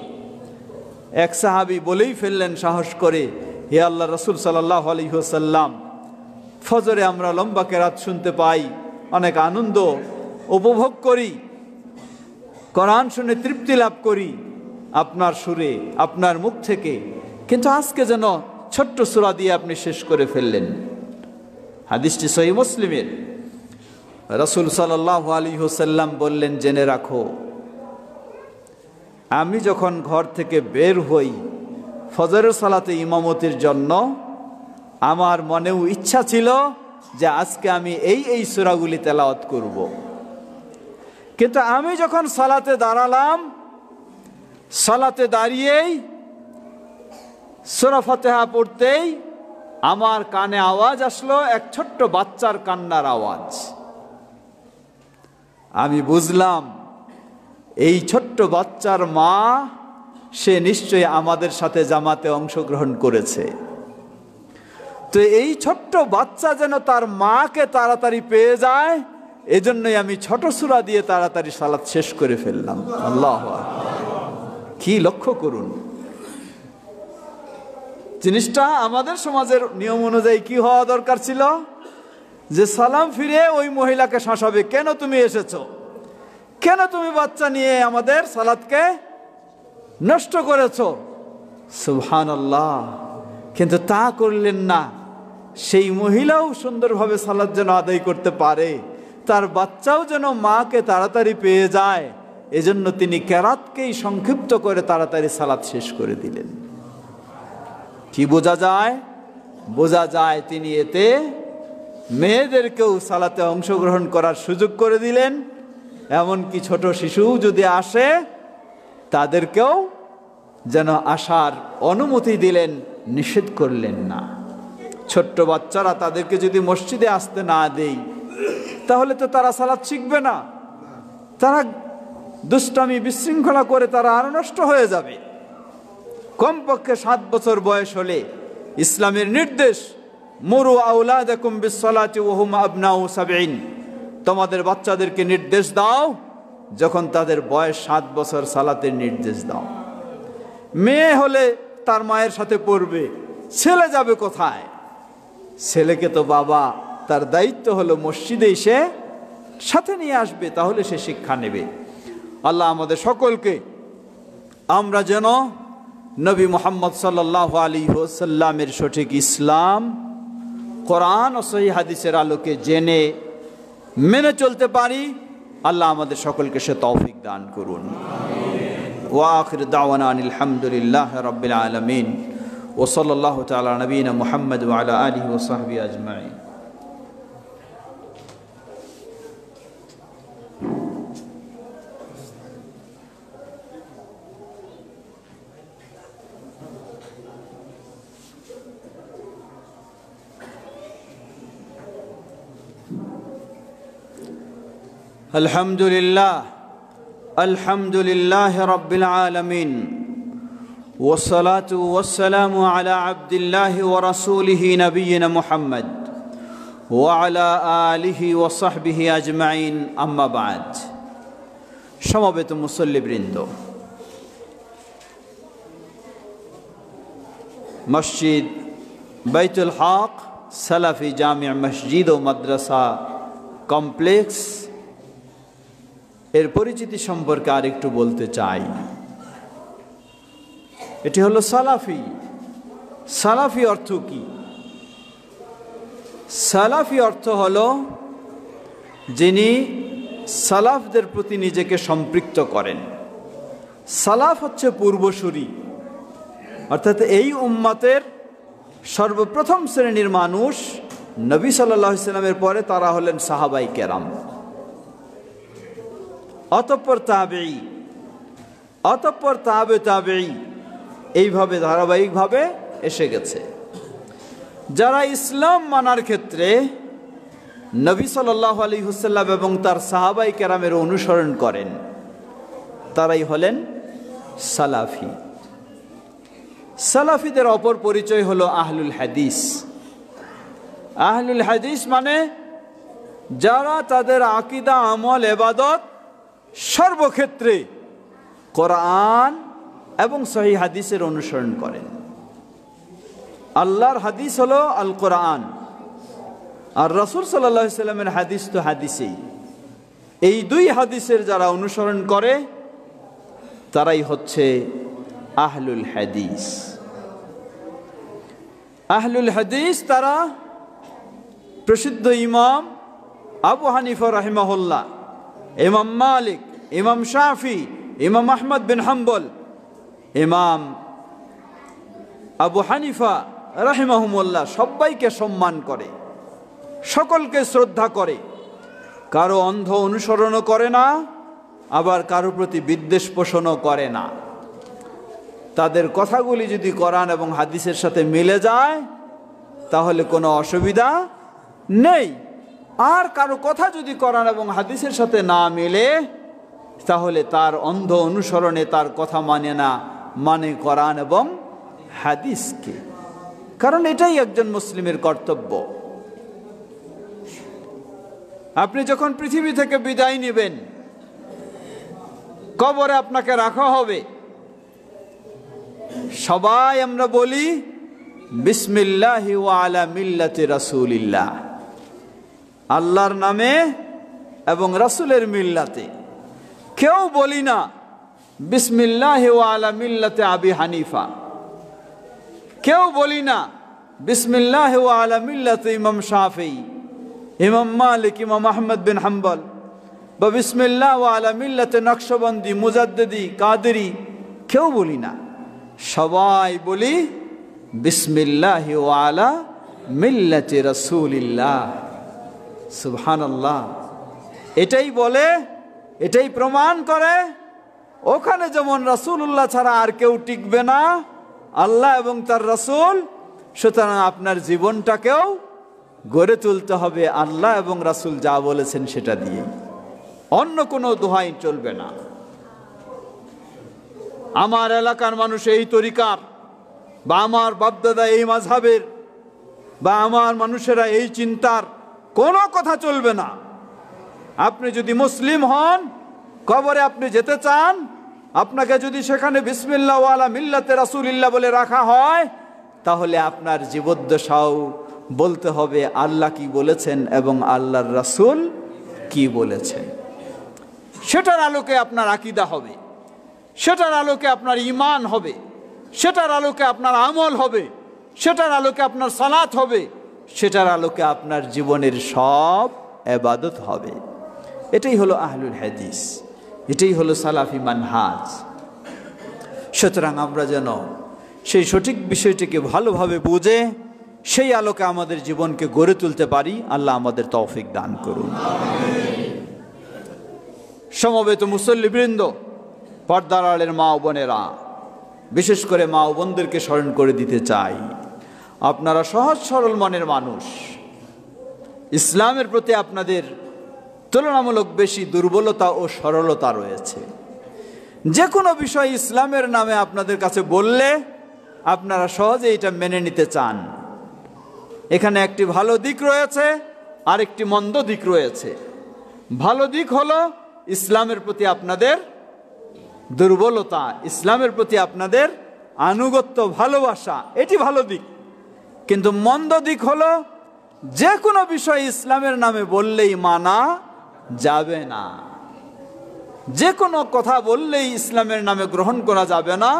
A: এক সাহাবী বলেই ফেললেন সাহস করে, হে আল্লাহ রাসূল সাল্লাল্লাহু আলাইহি ওয়াসাল্লাম, ফজরে আমরা লম্বা কেরাত শুনতে পাই, অনেক আনন্দ উপভোগ করি, কোরআন শুনে তৃপ্তি লাভ করি আপনার সুরে, আপনার মুখ থেকে, কিন্তু আজকে যেন ছোট্ট সূরা দিয়ে আপনি শেষ করে ফেললেন। হাদিসটি সহিহ মুসলিমের। রাসূল সাল্লাল্লাহু আলাইহি ওয়াসাল্লাম বললেন, জেনে রাখো, আমি যখন ঘর থেকে বের হই ফজরের সালাতে ইমামতির জন্য, আমার মনেও ইচ্ছা ছিল যে আজকে আমি এই সূরাগুলি তেলাওয়াত করব, কিন্তু আমি যখন সালাতে দাঁড়ালাম, সালাতে দাঁড়িয়েই সূরা ফাতিহা পড়তেই আমার কানে আওয়াজ আসলো, এক ছোট্ট বাচ্চার কান্নার আওয়াজ। আমি বুঝলাম এই ছোট্ট বাচ্চার মা, সে নিশ্চয়ই আমাদের সাথে জামাতে অংশগ্রহণ করেছে। তো এই ছোট্ট বাচ্চা যেন তার মাকে তাড়াতাড়ি পেয়ে যায়, এজন্যই আমি ছোট সূরা দিয়ে তাড়াতাড়ি সালাত শেষ করে ফেললাম। আল্লাহু আকবার! কি লক্ষ্য করুন, জিনিসটা আমাদের সমাজের নিয়ম অনুযায়ী কি হওয়া দরকার ছিল, যে সালাম ফিরে ওই মহিলাকে শাসাবে, কেন তুমি এসেছো, কেন তুমি বাচ্চা নিয়ে আমাদের সালাতকে নষ্ট করেছো। সুবহানাল্লাহ! কিন্তু তা করলেন না। সেই মহিলাও সুন্দরভাবে সালাত যেন আদায় করতে পারে, তার বাচ্চাও যেন মাকে তাড়াতাড়ি পেয়ে যায়, এজন্য তিনি কেরাতকেই সংক্ষিপ্ত করে তাড়াতাড়ি সালাত শেষ করে দিলেন। কি বোঝা যায়? বোঝা যায় তিনি এতে মেয়েদেরকেও সালাতে অংশগ্রহণ করার সুযোগ করে দিলেন, এমনকি ছোট শিশু যদি আসে তাদেরকেও যেন আসার অনুমতি দিলেন, নিষেধ করলেন না। ছোট্ট বাচ্চারা, তাদেরকে যদি মসজিদে আসতে না দেই তাহলে তো তারা সালাত শিখবে না, তারা দুষ্টামি বিশৃঙ্খলা করে তারা আরো নষ্ট হয়ে যাবে। কমপক্ষে 7 বছর বয়স হলে ইসলামের নির্দেশ, মুরু আওলাদাকুম বিসসালাতি ওয়া হুম আবনাউ 7, তোমাদের বাচ্চাদেরকে নির্দেশ দাও যখন তাদের বয়স 7 বছর, সালাতের নির্দেশ দাও। মেয়ে হলে তার মায়ের সাথে পড়বে, ছেলে যাবে কোথায়? ছেলেকে তো বাবা, তার দায়িত্ব হলো মসজিদে এসে সাথে নিয়ে আসবে, তাহলে সে শিক্ষা নেবে। আল্লাহ আমাদের সকলকে, আমরা যেন নবী মুহাম্মদ সাল্লাল্লাহু আলাইহি ওয়াসাল্লামের সঠিক ইসলাম, কোরআন ও সহিহ হাদিসের আলোকে জেনে মেনে চলতে পারি, আল্লাহ আমাদের সকলকে সে তৌফিক দান করুন। ওয়া আখির দাওয়ানা আনিল হামদুলিল্লাহি রাব্বিল আলামিন ওয়া সাল্লাল্লাহু তাআলা আলা নবিয়িনা মুহাম্মদ ওয়া আলা আলিহি ওয়া সাহবিহি আজমাইন। আলহামদুলিল্লাহ রাব্বিল আলামিন ওয়াসসালাতু ওয়াসসালামু আলা আবদিল্লাহি ওয়া রাসূলিহি নবিয়িনা মুহাম্মদ ওয়া আলা আলিহি ওয়া সাহবিহি আজমাইন, আম্মা বা'দ। সমবেত মুসল্লিবৃন্দ, মসজিদ বাইতুল হক সালাফি জামিয়া মসজিদ ও মাদ্রাসা কমপ্লেক্স এর পরিচিতি সম্পর্কে আরেকটু বলতে চাই। এটি হলো সালাফি। সালাফি অর্থ কি? সালাফি অর্থ হলো যিনি সালাফদের প্রতি নিজেকে সম্পৃক্ত করেন। সালাফ হচ্ছে পূর্বসূরি, অর্থাৎ এই উম্মতের সর্বপ্রথম শ্রেণীর মানুষ নবী সাল্লাল্লাহু আলাইহি সাল্লামের পরে তারা হলেন সাহাবায়ে কেরাম, অতঃপর তাবেঈ, অতঃপর তাবে তাবেঈ, এইভাবে ধারাবাহিকভাবে এসে গেছে। যারা ইসলাম মানার ক্ষেত্রে নবী সাল্লাল্লাহু আলাইহি ওয়াসাল্লাম এবং তার সাহাবায়ে কেরামের অনুসরণ করেন তারাই হলেন সালাফি। সালাফিদের অপর পরিচয় হলো আহলুল হাদিস। আহলুল হাদিস মানে যারা তাদের আকীদা, আমল, ইবাদত সর্বক্ষেত্রে কোরআন এবং সহিহ হাদিসের অনুসরণ করেন। আল্লাহর হাদিস হলো আল কোরআন, আর রাসূল সাল্লাল্লাহু আলাইহি সাল্লামের হাদিস তো হাদিসেই। এই দুই হাদিসের যারা অনুসরণ করে তারাই হচ্ছে আহলুল হাদিস। আহলুল হাদিস তারা প্রসিদ্ধ ইমাম আবু হানিফা রাহিমাহুল্লাহ, ইমাম মালিক, ইমাম শাফি, ইমাম আহমদ বিন হাম্বল, ইমাম আবু হানিফা রাহিমাহুমুল্লাহ সবাইকে সম্মান করে, সকলকে শ্রদ্ধা করে, কারো অন্ধ অনুসরণও করে না, আবার কারো প্রতি বিদ্বেষ পোষণও করে না। তাদের কথাগুলি যদি কোরআন এবং হাদিসের সাথে মিলে যায় তাহলে কোনো অসুবিধা নেই, আর কারো কথা যদি কোরআন এবং হাদিসের সাথে না মিলে তাহলে তার অন্ধ অনুসরণে তার কথা মানে না, মানে কোরআন এবং হাদিসকে। কারণ এটাই একজন মুসলিমের কর্তব্য। আপনি যখন পৃথিবী থেকে বিদায় নেবেন, কবরে আপনাকে রাখা হবে, সবাই আমরা বলি বিসমিল্লাহি ওয়া আলা মিল্লাতি রাসূলিল্লাহ, আল্লাহর নামে এবং রাসূলের মিল্লাতে। কেউ বলি না বিসমিল্লাহি ওয়া আলা মিল্লাতি আবি হানিফা, কেউ বলি না বিসমিল্লাহি ওয়া আলা মিল্লাতি ইমাম শাফি, ইমাম মালিক, ইমাম আহমদ বিন হাম্বল, বা বিসমিল্লাহ ওয়া আলা মিল্লাতি নকশবন্দি, মুজাদ্দিদি, কাদেরি, কেউ বলি না। সবাই বলি বিসমিল্লাহি ওয়া আলা মিল্লাতি রাসূলিল্লাহ। সুবহানাল্লাহ। এটাই বলে, এটাই প্রমাণ করে ওখানে যেমন রাসূলুল্লাহ ছাড়া আর কেউ টিকবে না, আল্লাহ এবং তার রাসূল, সুতরাং আপনার জীবনটাকেও গড়ে তুলতে হবে আল্লাহ এবং রাসূল যা বলেছেন সেটা দিয়ে, অন্য কোনো দোহাই চলবে না। আমার এলাকার মানুষ এই তরিকার, বা আমার বাপদাদা এই মাযহাবের, বা আমার মানুষেরা এই চিন্তার, কোনো কথা চলবে না। আপনি যদি মুসলিম হন, কবরে আপনি যেতে চান, আপনাকে যদি সেখানে বিসমিল্লাহ ওয়া আলা মিল্লাতে রাসূলিল্লাহ বলে রাখা হয়, তাহলে আপনার জীবদ্দশাও বলতে হবে আল্লাহ কি বলেছেন এবং আল্লাহর রাসূল কি বলেছেন। সেটার আলোকে আপনার আকীদা হবে, সেটার আলোকে আপনার ঈমান হবে, সেটার আলোকে আপনার আমল হবে, সেটার আলোকে আপনার সালাত হবে, সেটার আলোকে আপনার জীবনের সব ইবাদত হবে। এটাই হলো আহলুল হাদিস, এটাই হলো সালাফি মানহাজ। সুতরাং আমরা যেন সেই সঠিক বিষয়টিকে ভালোভাবে বুঝে সেই আলোকে আমাদের জীবনকে গড়ে তুলতে পারি। আল্লাহ আমাদের তৌফিক দান করুন। সমবেত মুসল্লিবৃন্দ, পর্দার আড়ালের মা ও বোনেরা, বিশেষ করে মা ও বোনদেরকে স্মরণ করে দিতে চাই, আপনারা সহজ সরল মনের মানুষ, ইসলামের প্রতি আপনাদের তুলনামূলক বেশি দুর্বলতা ও সরলতা রয়েছে। যে কোনো বিষয় ইসলামের নামে আপনাদের কাছে বললে আপনারা সহজে এটা মেনে নিতে চান। এখানে একটি ভালো দিক রয়েছে আর একটি মন্দ দিক রয়েছে। ভালো দিক হলো ইসলামের প্রতি আপনাদের দুর্বলতা, ইসলামের প্রতি আপনাদের আনুগত্য, ভালোবাসা, এটি ভালো দিক। কিন্তু মন্দ দিক হলো যে কোনো বিষয় ইসলামের নামে বললেই মানা যাবে না, যে কোনো কথা বললেই ইসলামের নামে গ্রহণ করা যাবে না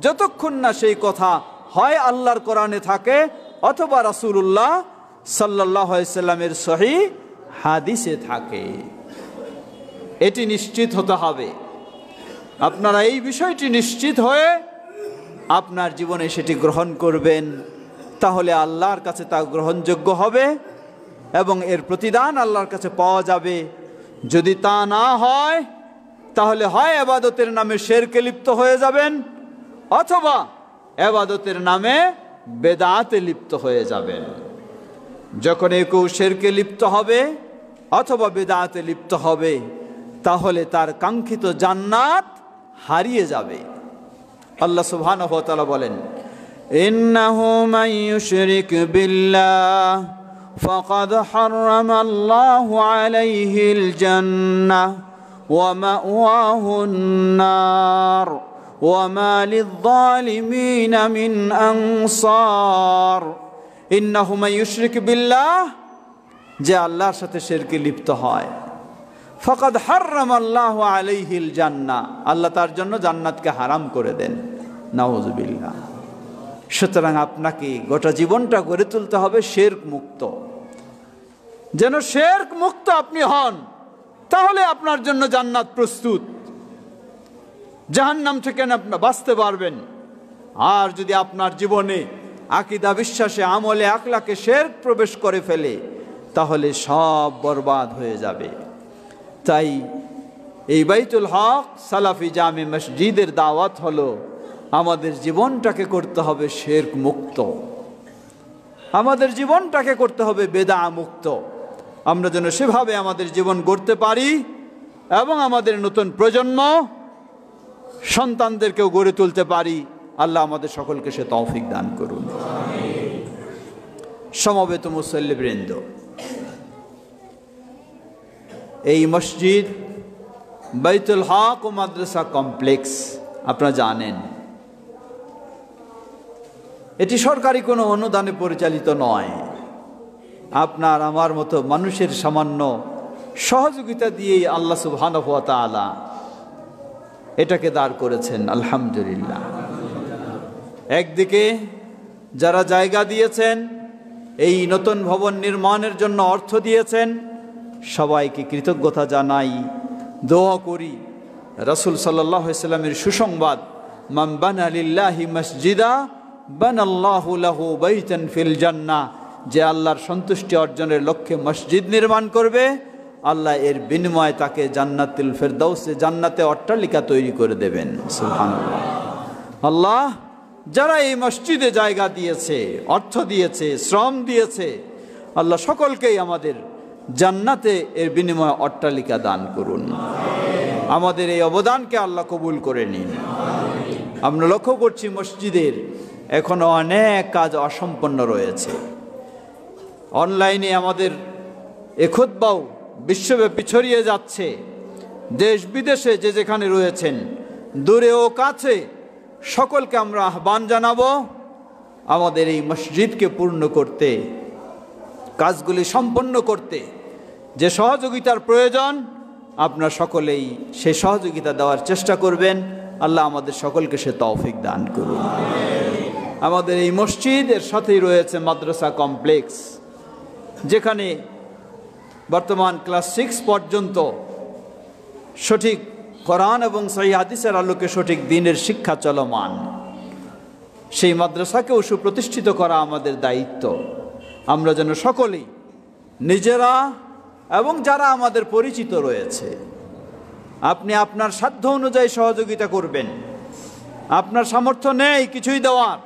A: যতক্ষণ না সেই কথা হয় আল্লাহর কোরআনে থাকে অথবা রাসূলুল্লাহ সাল্লাল্লাহু আলাইহি সাল্লামের সহিহ হাদিসে থাকে। এটি নিশ্চিত হতে হবে। আপনারা এই বিষয়টি নিশ্চিত হয়ে আপনার জীবনে সেটি গ্রহণ করবেন, তাহলে আল্লাহর কাছে তা গ্রহণযোগ্য হবে এবং এর প্রতিদান আল্লাহর কাছে পাওয়া যাবে। যদি তা না হয় তাহলে হয় ইবাদতের নামে শিরকে লিপ্ত হয়ে যাবেন অথবা ইবাদতের নামে বেদাতে লিপ্ত হয়ে যাবেন। যখন কেউ শিরকে লিপ্ত হবে অথবা বেদাতে লিপ্ত হবে তাহলে তার কাঙ্ক্ষিত জান্নাত হারিয়ে যাবে। আল্লাহ সুবহানাহু ওয়া তাআলা বলেন, ইন্নাহু মান ইউশরিক বিল্লাহ ফাকাদ হারামাল্লাহু আলাইহিল জান্নাহ ওয়া মাওয়াহুন নার ওয়া মা লিয-যালিমিনা মিন আনসার। ইন্নাহু মান ইউশরিক বিল্লাহ, যে আল্লাহর সাথে শিরকে লিপ্ত হয়, ফাকাদ হারামাল্লাহু আলাইহিল জান্নাহ, আল্লাহ তার জন্য জান্নাতকে হারাম করে দেন। নাউযুবিল্লাহ। সুতরাং আপনাকে গোটা জীবনটা গড়ে তুলতে হবে শিরক মুক্ত। যেন শিরক মুক্ত আপনি হন, তাহলে আপনার জন্য জান্নাত প্রস্তুত, জাহান্নাম থেকে আপনি বাঁচতে পারবেন। আর যদি আপনার জীবনে আকীদা, বিশ্বাসে, আমলে, আখলাকে শিরক প্রবেশ করে ফেলে তাহলে সব বরবাদ হয়ে যাবে। তাই এই বাইতুল হক সালাফি জামে মসজিদের দাওয়াত হলো আমাদের জীবনটাকে করতে হবে শিরক মুক্ত, আমাদের জীবনটাকে করতে হবে বেদা মুক্ত। আমরা যেন সেভাবে আমাদের জীবন গড়তে পারি এবং আমাদের নতুন প্রজন্ম সন্তানদেরকেও গড়ে তুলতে পারি। আল্লাহ আমাদের সকলকে সে তৌফিক দান করুন। সমবেত মুসল্লিবৃন্দ, এই মসজিদ বাইতুল হক ও মাদ্রাসা কমপ্লেক্স আপনারা জানেন, এটি সরকারি কোনো অনুদানে পরিচালিত নয়। আপনার আমার মতো মানুষের সামান্য সহযোগিতা দিয়েই আল্লাহ সুবহানাহু ওয়া তাআলা এটাকে দাঁড় করেছেন। আলহামদুলিল্লাহ। একদিকে যারা জায়গা দিয়েছেন, এই নতুন ভবন নির্মাণের জন্য অর্থ দিয়েছেন, সবাইকে কৃতজ্ঞতা জানাই, দোয়া করি রাসূল সাল্লাল্লাহু আলাইহি সাল্লামের সুসংবাদ, মান বানা লিল্লাহি মসজিদা বানাল্লাহু লাহু বাইতান ফিল জান্নাহ, যে আল্লাহর সন্তুষ্টি অর্জনের লক্ষ্যে মসজিদ নির্মাণ করবে, আল্লাহ এর বিনিময়ে তাকে জান্নাতুল ফেরদাউসে, জান্নাতে অট্টালিকা তৈরি করে দেবেন। সুবহানাল্লাহ। আল্লাহ যারা এই মসজিদে জায়গা দিয়েছে, অর্থ দিয়েছে, শ্রম দিয়েছে, আল্লাহ সকলকেই আমাদের জান্নাতে এর বিনিময়ে অট্টালিকা দান করুন। আমাদের এই অবদানকে আল্লাহ কবুল করে নিন। আমরা লক্ষ্য করছি মসজিদের এখনো অনেক কাজ অসম্পন্ন রয়েছে। অনলাইনে আমাদের এ খুতবাও বিশ্বব্যাপী ছড়িয়ে যাচ্ছে। দেশ বিদেশে যে যেখানে রয়েছেন, দূরে ও কাছে, সকলকে আমরা আহ্বান জানাবো আমাদের এই মসজিদকে পূর্ণ করতে, কাজগুলি সম্পন্ন করতে যে সহযোগিতার প্রয়োজন, আপনারা সকলেই সেই সহযোগিতা দেওয়ার চেষ্টা করবেন। আল্লাহ আমাদের সকলকে সে তৌফিক দান করুন। আমাদের এই মসজিদের সাথেই রয়েছে মাদ্রাসা কমপ্লেক্স, যেখানে বর্তমান ক্লাস 6 পর্যন্ত সঠিক কোরআন এবং সহিহ হাদিসের আলোকে সঠিক দ্বীনের শিক্ষা চলমান। সেই মাদ্রাসাকেও সুপ্রতিষ্ঠিত করা আমাদের দায়িত্ব। আমরা যেন সকলেই নিজেরা এবং যারা আমাদের পরিচিত রয়েছে, আপনি আপনার সাধ্য অনুযায়ী সহযোগিতা করবেন। আপনার সামর্থ্য নেই কিছুই দেওয়ার,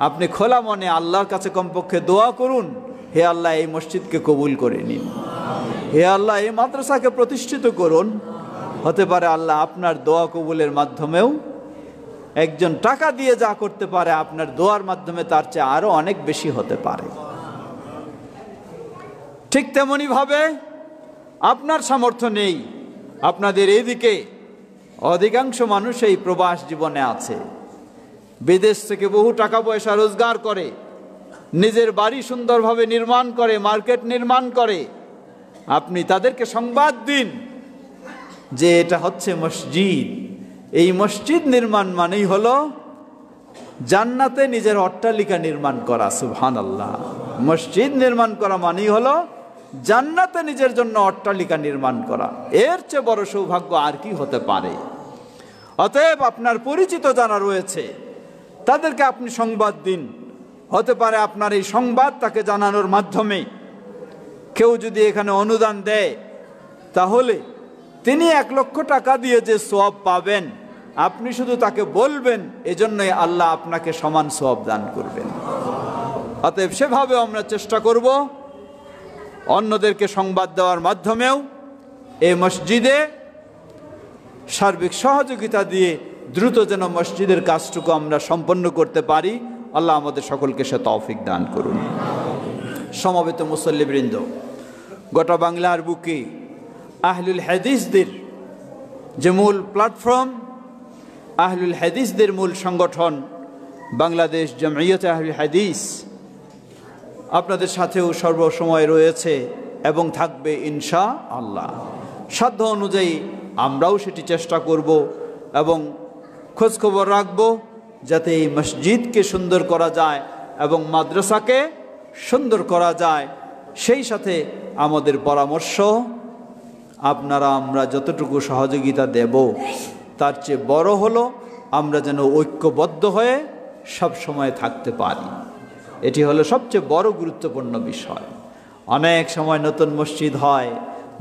A: আপনি খোলা মনে আল্লাহর কাছে কমপক্ষে দোয়া করুন, হে আল্লাহ এই মসজিদকে কবুল করে নিন, হে আল্লাহ এই মাদ্রাসাকে প্রতিষ্ঠিত করুন। হতে পারে আল্লাহ আপনার দোয়া কবুলের মাধ্যমেও একজন টাকা দিয়ে যা করতে পারে, আপনার দোয়ার মাধ্যমে তার চেয়ে আরো অনেক বেশি হতে পারে। ঠিক তেমনি ভাবে আপনার সামর্থ্য নেই, আপনাদের এইদিকে অধিকাংশ মানুষ এই প্রবাস জীবনে আছে, বিদেশ থেকে বহু টাকা পয়সা রোজগার করে, নিজের বাড়ি সুন্দরভাবে নির্মাণ করে, মার্কেট নির্মাণ করে, আপনি তাদেরকে সংবাদ দিন যে এটা হচ্ছে মসজিদ। এই মসজিদ নির্মাণ মানেই হলো জান্নাতে নিজের অট্টালিকা নির্মাণ করা। সুবহানাল্লাহ। মসজিদ নির্মাণ করা মানেই হলো জান্নাতে নিজের জন্য অট্টালিকা নির্মাণ করা। এর চেয়ে বড় সৌভাগ্য আর কি হতে পারে? অতএব আপনার পরিচিত যারা রয়েছে তাদেরকে আপনি সংবাদ দিন। হতে পারে আপনার এই সংবাদ তাকে জানানোর মাধ্যমে কেউ যদি এখানে অনুদান দেয়, তাহলে তিনি 1 লক্ষ টাকা দিয়ে যে সওয়াব পাবেন, আপনি শুধু তাকে বলবেন, এজন্যই আল্লাহ আপনাকে সমান সওয়াব দান করবেন। অতএব সেভাবে আমরা চেষ্টা করব অন্যদেরকে সংবাদ দেওয়ার মাধ্যমেও এই মসজিদে সার্বিক সহযোগিতা দিয়ে দ্রুত যেন মসজিদের কাজটুকু আমরা সম্পন্ন করতে পারি। আল্লাহ আমাদের সকলকে সে তৌফিক দান করুন। সমবেত মুসল্লিবৃন্দ, গোটা বাংলার বুকে আহলুল হাদিসদের যে মূল প্ল্যাটফর্ম, আহলুল হাদিসদের মূল সংগঠন বাংলাদেশ জামিয়াতে আহলুল হাদিস আপনাদের সাথেও সর্বসময় রয়েছে এবং থাকবে ইনশাআল্লাহ। সাধ্য অনুযায়ী আমরাও সেটি চেষ্টা করব এবং খোঁজখবর রাখব যাতে এই মসজিদকে সুন্দর করা যায় এবং মাদ্রাসাকে সুন্দর করা যায়। সেই সাথে আমাদের পরামর্শ, আপনারা আমরা যতটুকু সহযোগিতা দেব তার চেয়ে বড় হলো আমরা যেন ঐক্যবদ্ধ হয়ে সব সময় থাকতে পারি। এটি হলো সবচেয়ে বড় গুরুত্বপূর্ণ বিষয়। অনেক সময় নতুন মসজিদ হয়,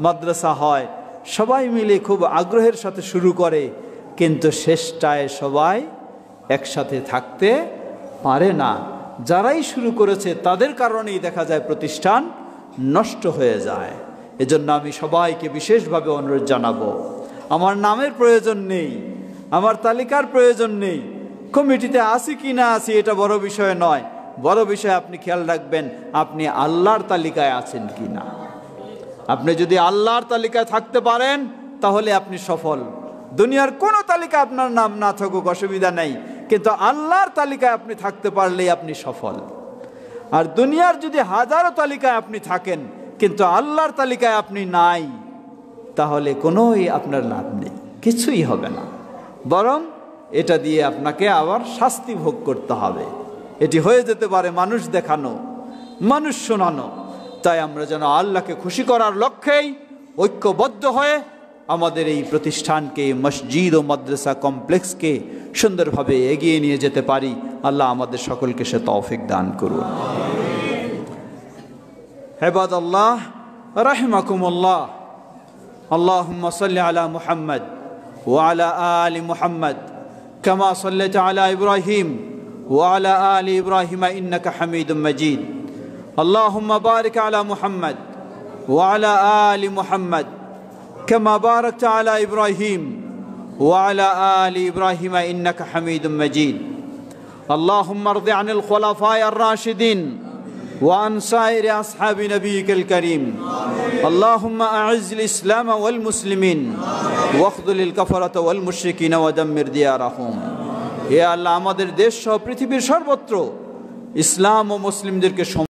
A: মাদ্রাসা হয়, সবাই মিলে খুব আগ্রহের সাথে শুরু করে, কিন্তু শেষটায় সবাই একসাথে থাকতে পারে না। যারাই শুরু করেছে তাদের কারণেই দেখা যায় প্রতিষ্ঠান নষ্ট হয়ে যায়। এজন্য আমি সবাইকে বিশেষভাবে অনুরোধ জানাবো, আমার নামের প্রয়োজন নেই, আমার তালিকার প্রয়োজন নেই, কমিটিতে আসি কি না আসি এটা বড় বিষয় নয়। বড় বিষয় আপনি খেয়াল রাখবেন আপনি আল্লাহর তালিকায় আছেন কি না। আপনি যদি আল্লাহর তালিকায় থাকতে পারেন তাহলে আপনি সফল। দুনিয়ার কোনো তালিকা আপনার নাম না থাকুক অসুবিধা নেই, কিন্তু আল্লাহর তালিকায় আপনি থাকতে পারলেই আপনি সফল। আর দুনিয়ার যদি হাজারো তালিকায় আপনি থাকেন কিন্তু আল্লাহর তালিকায় আপনি নাই, তাহলে কোনোই আপনার লাভ নেই, কিছুই হবে না, বরং এটা দিয়ে আপনাকে আবার শাস্তি ভোগ করতে হবে। এটি হয়ে যেতে পারে মানুষ দেখানো, মানুষ শোনানো। তাই আমরা যেন আল্লাহকে খুশি করার লক্ষ্যেই ঐক্যবদ্ধ হয়ে আমাদের এই প্রতিষ্ঠানকে, মসজিদ ও মাদ্রাসা কমপ্লেক্সকে সুন্দরভাবে এগিয়ে নিয়ে যেতে পারি। আল্লাহ আমাদের সকলকে সে তৌফিক দান করুন। ইবাদাল্লাহ রাহিমাকুমুল্লাহ, আল্লাহুম্মা সাল্লি আলা মুহাম্মদ ওয়া আলা আলি মুহাম্মদ কামা সাল্লাইতা আলা ইব্রাহিম ওয়া আলা আলি ইব্রাহিম ইন্নাকা হামিদুম মাজিদ। আল্লাহুম্মা বারিক আলা মুহাম্মদ ওয়া আলা আলি মুহাম্মদ কামা বারাকতা আলা ইব্রাহিম ওয়া আলা আলি ইব্রাহিম ইন্নাকা হামিদুম মাজিদ। আল্লাহুম্মা রদি আনিল খুলাফায়ে আর-রাশিদিন وعن سائر أصحاب نبيك الكريم. اللهم أعز الإسلام والمسلمين واخذل الكفرة والمشركين ودمر ديارهم. يا الله আমাদের দেশ সহ পৃথিবীর সর্বত্র ইসলাম ও মুসলিমদেরকে